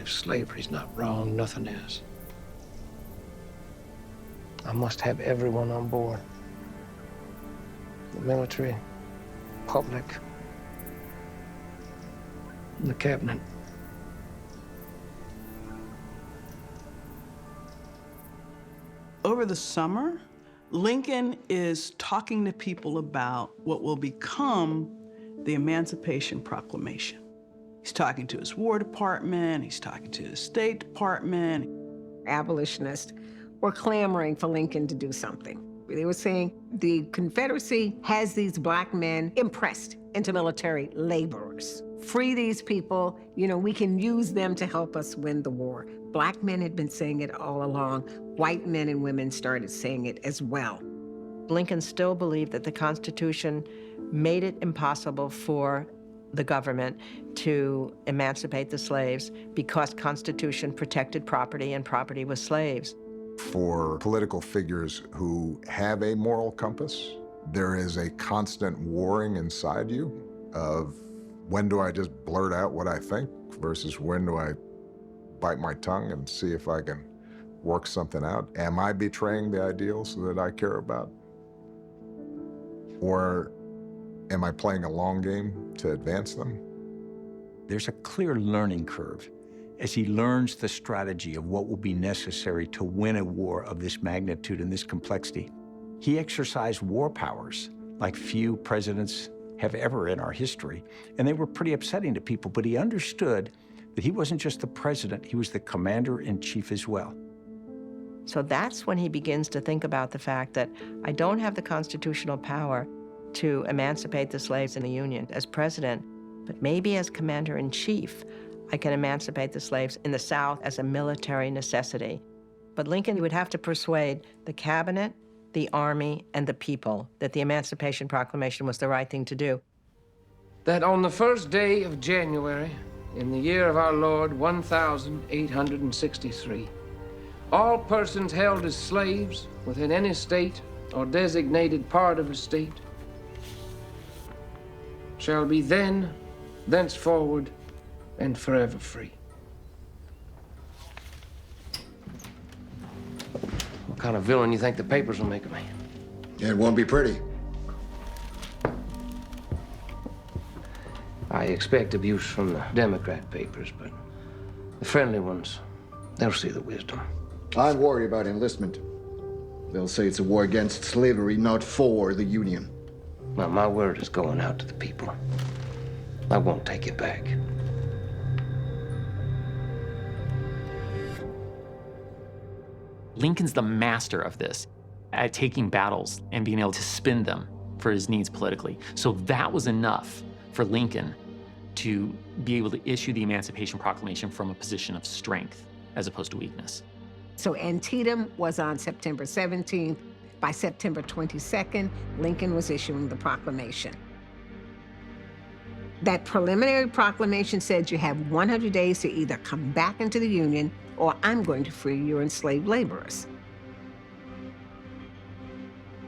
If slavery's not wrong, nothing is. I must have everyone on board. The military, public, and the cabinet. Over the summer, Lincoln is talking to people about what will become the Emancipation Proclamation. He's talking to his War Department, he's talking to his State Department. Abolitionists were clamoring for Lincoln to do something. They were saying the Confederacy has these black men impressed into military laborers. Free these people, you know, we can use them to help us win the war. Black men had been saying it all along. White men and women started saying it as well. Lincoln still believed that the Constitution made it impossible for the government to emancipate the slaves because Constitution protected property and property was slaves. For political figures who have a moral compass, there is a constant warring inside you of when do I just blurt out what I think versus when do I bite my tongue and see if I can work something out. Am I betraying the ideals that I care about? Or am I playing a long game to advance them? There's a clear learning curve as he learns the strategy of what will be necessary to win a war of this magnitude and this complexity. He exercised war powers like few presidents have ever in our history, and they were pretty upsetting to people, but he understood that he wasn't just the president, he was the commander-in-chief as well. So that's when he begins to think about the fact that I don't have the constitutional power to emancipate the slaves in the Union as president, but maybe as commander-in-chief, I can emancipate the slaves in the South as a military necessity. But Lincoln would have to persuade the cabinet, the army, and the people that the Emancipation Proclamation was the right thing to do. That on the first day of January, in the year of our Lord, 1863, all persons held as slaves within any state or designated part of a state shall be then, thenceforward, and forever free. What kind of villain you think the papers will make of me? It won't be pretty. I expect abuse from the Democrat papers, but the friendly ones, they'll see the wisdom. I'm worried about enlistment. They'll say it's a war against slavery, not for the Union. Well, my word is going out to the people. I won't take it back. Lincoln's the master of this, at taking battles and being able to spin them for his needs politically. So that was enough for Lincoln to be able to issue the Emancipation Proclamation from a position of strength as opposed to weakness. So Antietam was on September 17th. By September 22nd, Lincoln was issuing the proclamation. That preliminary proclamation said you have 100 days to either come back into the Union or I'm going to free your enslaved laborers.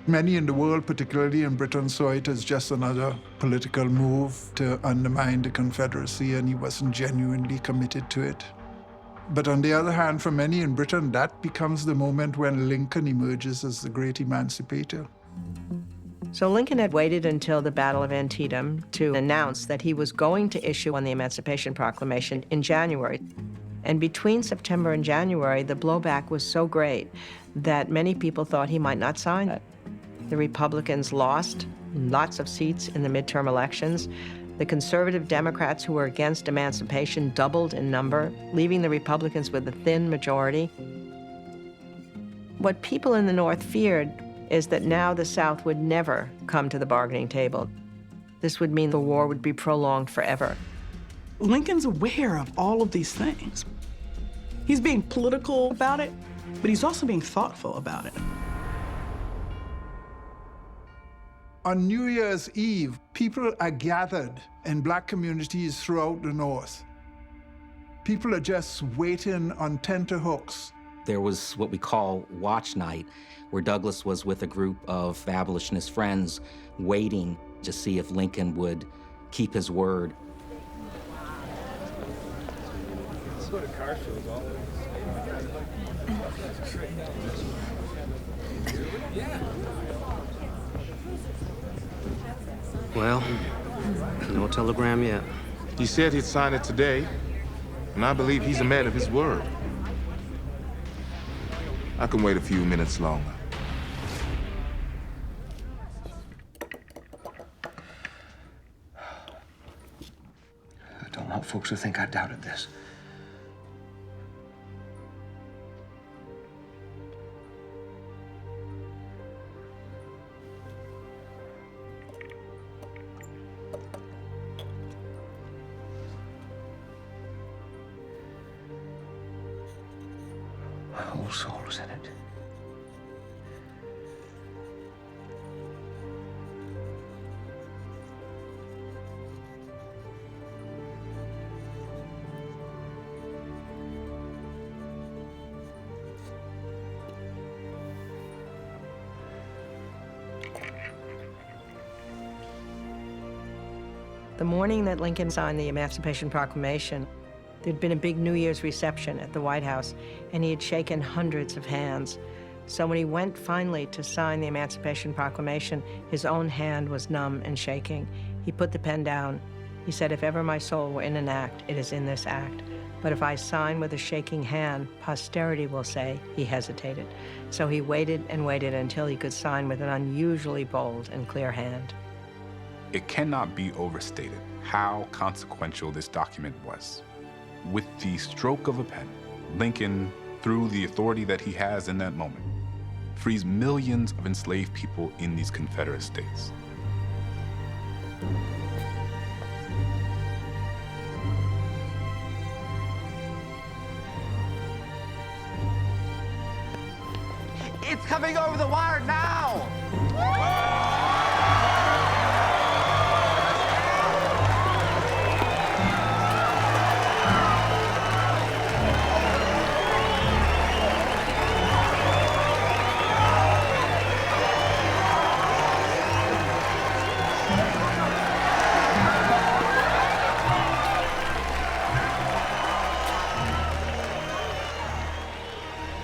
Many in the world, particularly in Britain, saw it as just another political move to undermine the Confederacy, and he wasn't genuinely committed to it. But on the other hand, for many in Britain, that becomes the moment when Lincoln emerges as the great emancipator. So Lincoln had waited until the Battle of Antietam to announce that he was going to issue on the Emancipation Proclamation in January. And between September and January, the blowback was so great that many people thought he might not sign it. The Republicans lost lots of seats in the midterm elections. The conservative Democrats who were against emancipation doubled in number, leaving the Republicans with a thin majority. What people in the North feared is that now the South would never come to the bargaining table. This would mean the war would be prolonged forever. Lincoln's aware of all of these things. He's being political about it, but he's also being thoughtful about it. On New Year's Eve, people are gathered in black communities throughout the North. People are just waiting on tenterhooks. There was what we call watch night, where Douglass was with a group of abolitionist friends waiting to see if Lincoln would keep his word. Well, no telegram yet. He said he'd sign it today, and I believe he's a man of his word. I can wait a few minutes longer. I don't want folks to think I doubted this. My whole soul was in it. The morning that Lincoln signed the Emancipation Proclamation, there'd been a big New Year's reception at the White House, and he had shaken hundreds of hands. So when he went finally to sign the Emancipation Proclamation, his own hand was numb and shaking. He put the pen down. He said, "If ever my soul were in an act, it is in this act. But if I sign with a shaking hand, posterity will say he hesitated." So he waited and waited until he could sign with an unusually bold and clear hand. It cannot be overstated how consequential this document was. With the stroke of a pen, Lincoln, through the authority that he has in that moment, frees millions of enslaved people in these Confederate states. It's coming over the wire now!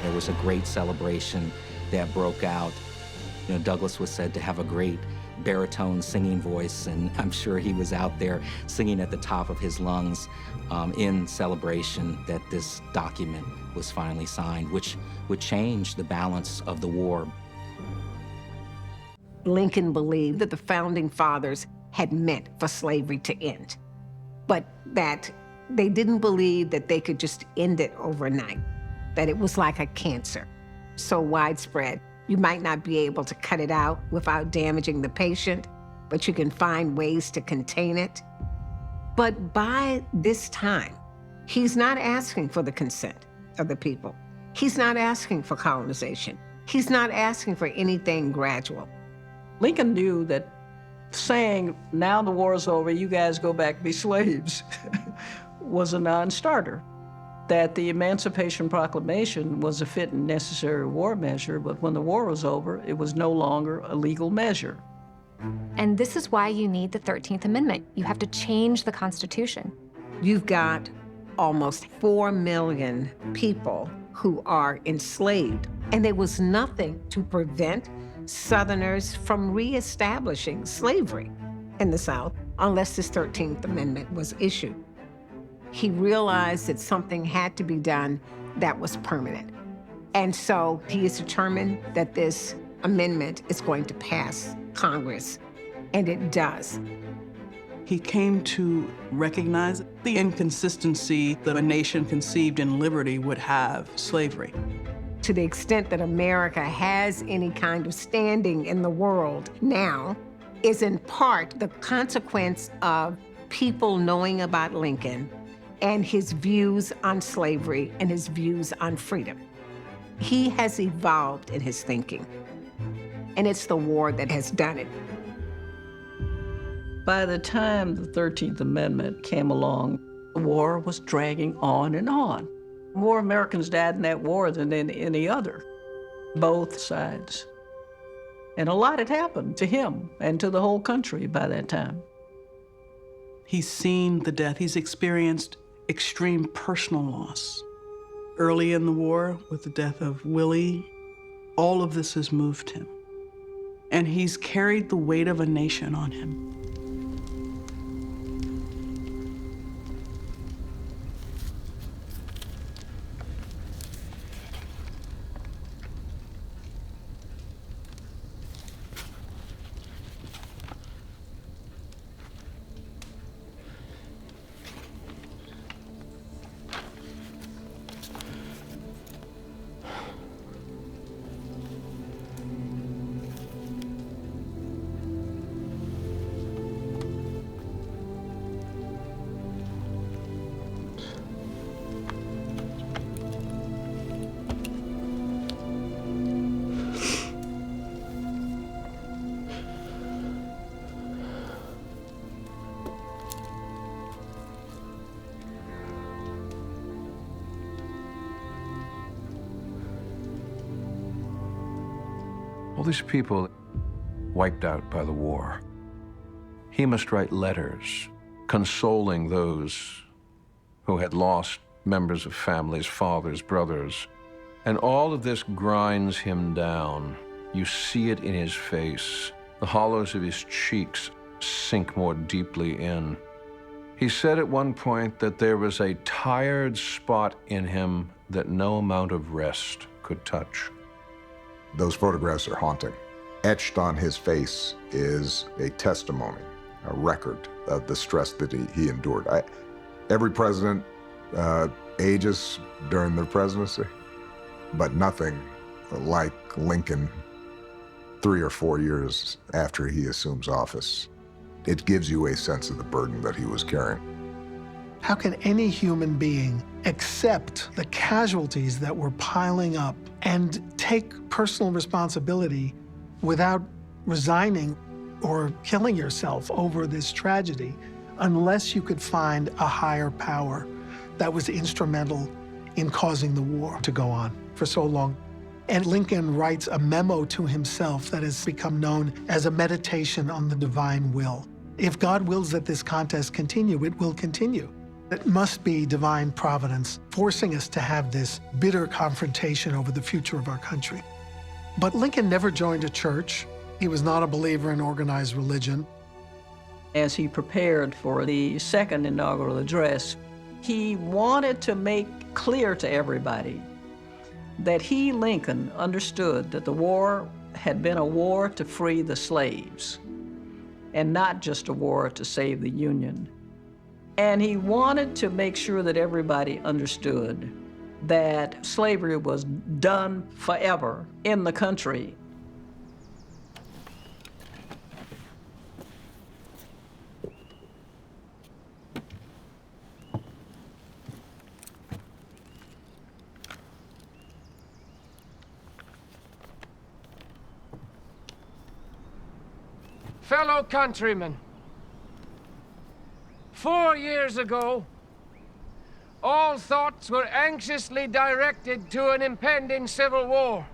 There was a great celebration that broke out. You know, Douglass was said to have a great baritone singing voice, and I'm sure he was out there singing at the top of his lungs in celebration that this document was finally signed, which would change the balance of the war. Lincoln believed that the founding fathers had meant for slavery to end, but that they didn't believe that they could just end it overnight, that it was like a cancer, so widespread, you might not be able to cut it out without damaging the patient, but you can find ways to contain it. But by this time, he's not asking for the consent of the people. He's not asking for colonization. He's not asking for anything gradual. Lincoln knew that saying, now the war is over, you guys go back and be slaves, was a non-starter. That the Emancipation Proclamation was a fit and necessary war measure, but when the war was over, it was no longer a legal measure. And this is why you need the 13th Amendment. You have to change the Constitution. You've got almost 4 million people who are enslaved, and there was nothing to prevent Southerners from reestablishing slavery in the South unless this 13th Amendment was issued. He realized that something had to be done that was permanent. And so he is determined that this amendment is going to pass Congress, and it does. He came to recognize the inconsistency that a nation conceived in liberty would have slavery. To the extent that America has any kind of standing in the world now is in part the consequence of people knowing about Lincoln and his views on slavery and his views on freedom. He has evolved in his thinking, and it's the war that has done it. By the time the 13th Amendment came along, the war was dragging on and on. More Americans died in that war than in any other, both sides. And a lot had happened to him and to the whole country by that time. He's seen the death. He's experienced extreme personal loss. Early in the war, with the death of Willie, all of this has moved him. And he's carried the weight of a nation on him. All these people wiped out by the war. He must write letters consoling those who had lost members of families, fathers, brothers. And all of this grinds him down. You see it in his face. The hollows of his cheeks sink more deeply in. He said at one point that there was a tired spot in him that no amount of rest could touch. Those photographs are haunting. Etched on his face is a testimony, a record of the stress that he endured. Every president ages during their presidency, but nothing like Lincoln 3 or 4 years after he assumes office. It gives you a sense of the burden that he was carrying. How can any human being accept the casualties that were piling up and take personal responsibility without resigning or killing yourself over this tragedy unless you could find a higher power that was instrumental in causing the war to go on for so long? And Lincoln writes a memo to himself that has become known as a meditation on the divine will. If God wills that this contest continue, it will continue. It must be divine providence forcing us to have this bitter confrontation over the future of our country. But Lincoln never joined a church. He was not a believer in organized religion. As he prepared for the second inaugural address, he wanted to make clear to everybody that he, Lincoln, understood that the war had been a war to free the slaves and not just a war to save the Union. And he wanted to make sure that everybody understood that slavery was done forever in the country. Fellow countrymen, 4 years ago, all thoughts were anxiously directed to an impending civil war.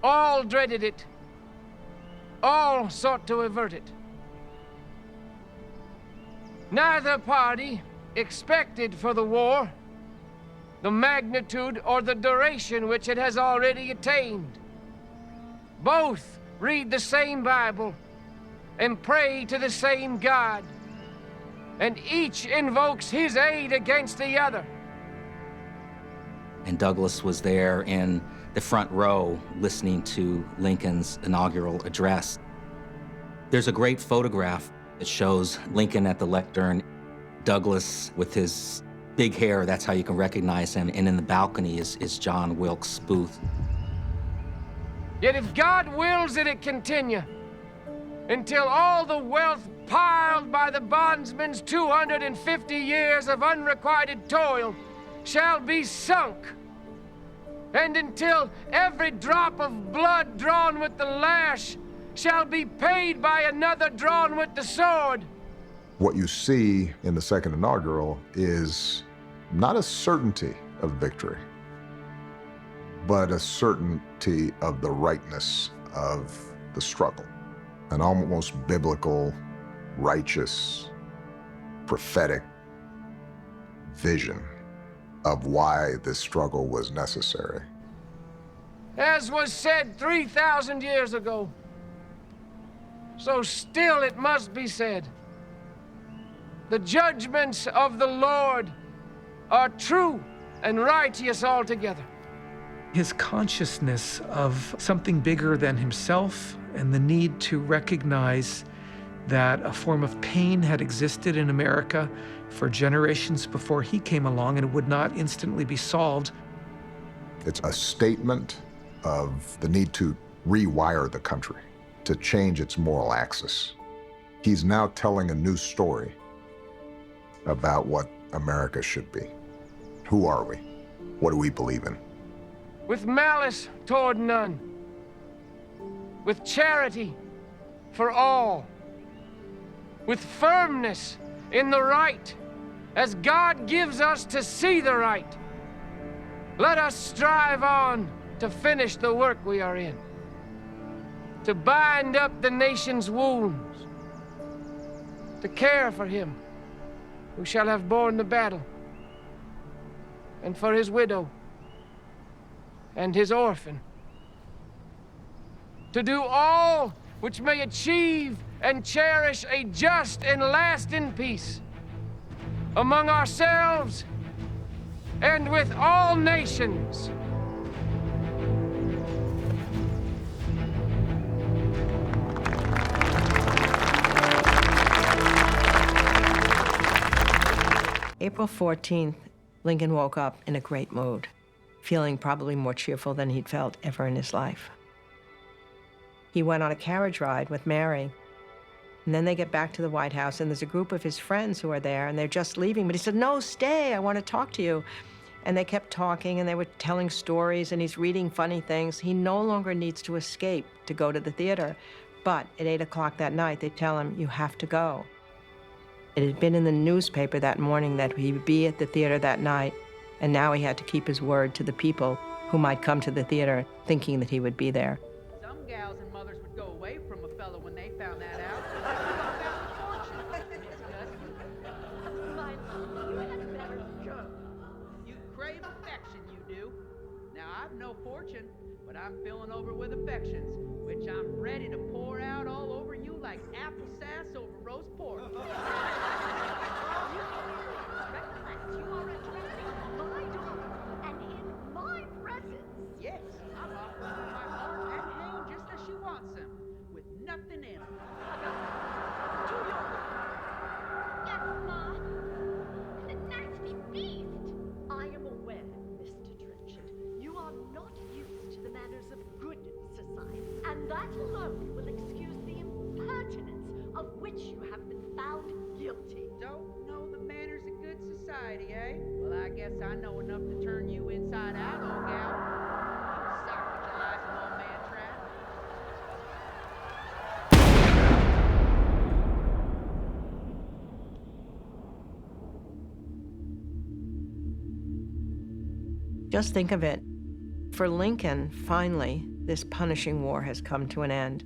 All dreaded it. All sought to avert it. Neither party expected for the war the magnitude or the duration which it has already attained. Both read the same Bible and pray to the same God, and each invokes his aid against the other. And Douglass was there in the front row listening to Lincoln's inaugural address. There's a great photograph that shows Lincoln at the lectern, Douglass with his big hair, that's how you can recognize him, and in the balcony is John Wilkes Booth. Yet if God wills that it continue, until all the wealth piled by the bondsman's 250 years of unrequited toil shall be sunk, and until every drop of blood drawn with the lash shall be paid by another drawn with the sword. What you see in the second inaugural is not a certainty of victory, but a certainty of the rightness of the struggle. An almost biblical, righteous, prophetic vision of why this struggle was necessary. As was said 3,000 years ago, so still it must be said. The judgments of the Lord are true and righteous altogether. His consciousness of something bigger than himself and the need to recognize that a form of pain had existed in America for generations before he came along and it would not instantly be solved. It's a statement of the need to rewire the country, to change its moral axis. He's now telling a new story about what America should be. Who are we? What do we believe in? With malice toward none, with charity for all, with firmness in the right, as God gives us to see the right. Let us strive on to finish the work we are in, to bind up the nation's wounds, to care for him who shall have borne the battle, and for his widow and his orphan, to do all which may achieve and cherish a just and lasting peace among ourselves and with all nations. April 14th, Lincoln woke up in a great mood, feeling probably more cheerful than he'd felt ever in his life. He went on a carriage ride with Mary, and then they get back to the White House, and there's a group of his friends who are there, and they're just leaving, but he said, "No, stay, I want to talk to you." And they kept talking, and they were telling stories, and he's reading funny things. He no longer needs to escape to go to the theater, but at 8 o'clock that night, they tell him, "You have to go." It had been in the newspaper that morning that he would be at the theater that night, and now he had to keep his word to the people who might come to the theater thinking that he would be there. Some gals and mothers would go away from a fellow when they found that out. You crave affection, you do. Now, I've no fortune, but I'm filling over with affections, which I'm ready to pour out all over you like apple sass over roast pork. You are addressing my daughter, and in my presence. Yes, I'm offering her my heart and hand just as she wants them, with nothing in them. Yes, Ma. The nasty beast. I am aware, Mr. Trenchard, you are not used to the manners of good society, and that alone will excuse the impertinence of which you have been found guilty. Don't know the manners of good society, eh? Well, I guess I know enough to turn you inside out, old gal. You sacrificing old man trap. Just think of it. For Lincoln, finally, this punishing war has come to an end.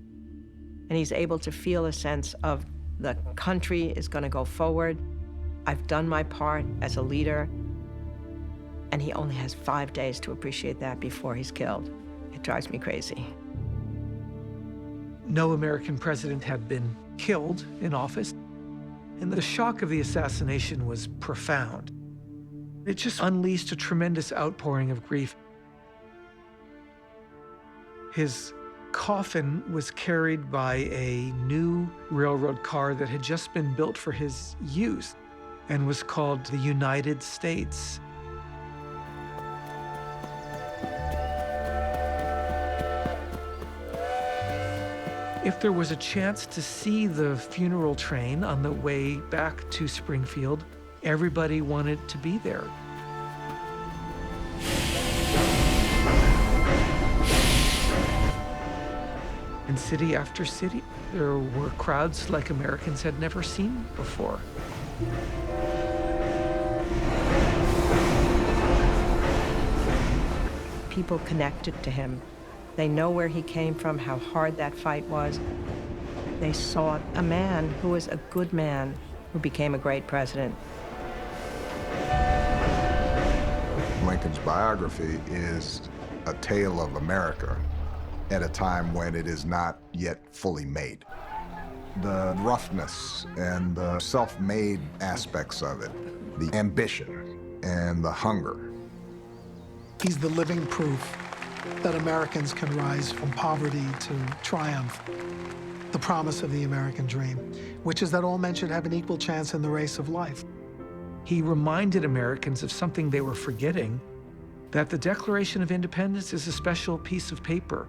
And he's able to feel a sense of the country is going to go forward. I've done my part as a leader. And he only has 5 days to appreciate that before he's killed. It drives me crazy. No American president had been killed in office, and the shock of the assassination was profound. It just unleashed a tremendous outpouring of grief. His coffin was carried by a new railroad car that had just been built for his use and was called the United States. If there was a chance to see the funeral train on the way back to Springfield, everybody wanted to be there. In city after city, there were crowds like Americans had never seen before. People connected to him. They know where he came from, how hard that fight was. They saw a man who was a good man who became a great president. Lincoln's biography is a tale of America at a time when it is not yet fully made. The roughness and the self-made aspects of it, the ambition and the hunger. He's the living proof that Americans can rise from poverty to triumph. The promise of the American dream, which is that all men should have an equal chance in the race of life. He reminded Americans of something they were forgetting, that the Declaration of Independence is a special piece of paper.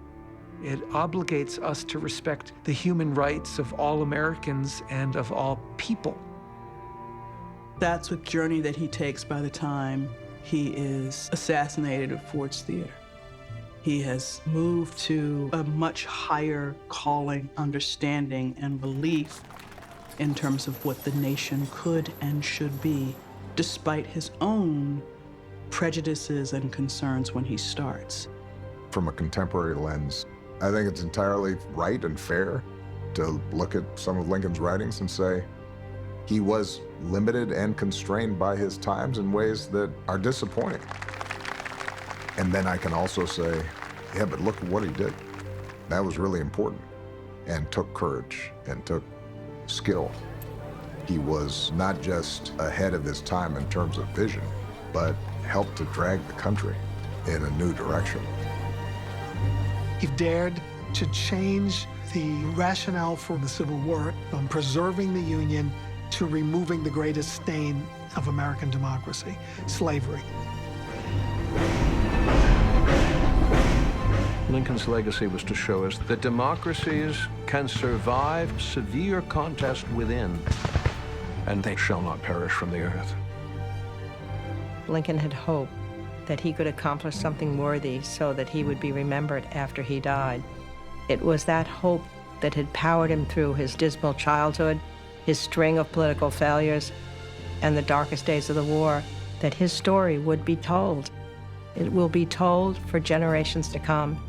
It obligates us to respect the human rights of all Americans and of all people. That's a journey that he takes by the time he is assassinated at Ford's Theater. He has moved to a much higher calling, understanding, and belief in terms of what the nation could and should be, despite his own prejudices and concerns when he starts. From a contemporary lens, I think it's entirely right and fair to look at some of Lincoln's writings and say he was limited and constrained by his times in ways that are disappointing. And then I can also say, yeah, but look at what he did. That was really important and took courage and took skill. He was not just ahead of his time in terms of vision, but helped to drag the country in a new direction. He dared to change the rationale for the Civil War from preserving the Union to removing the greatest stain of American democracy, slavery. Lincoln's legacy was to show us that democracies can survive severe contest within, and they shall not perish from the earth. Lincoln had hoped that he could accomplish something worthy so that he would be remembered after he died. It was that hope that had powered him through his dismal childhood, his string of political failures, and the darkest days of the war, that his story would be told. It will be told for generations to come.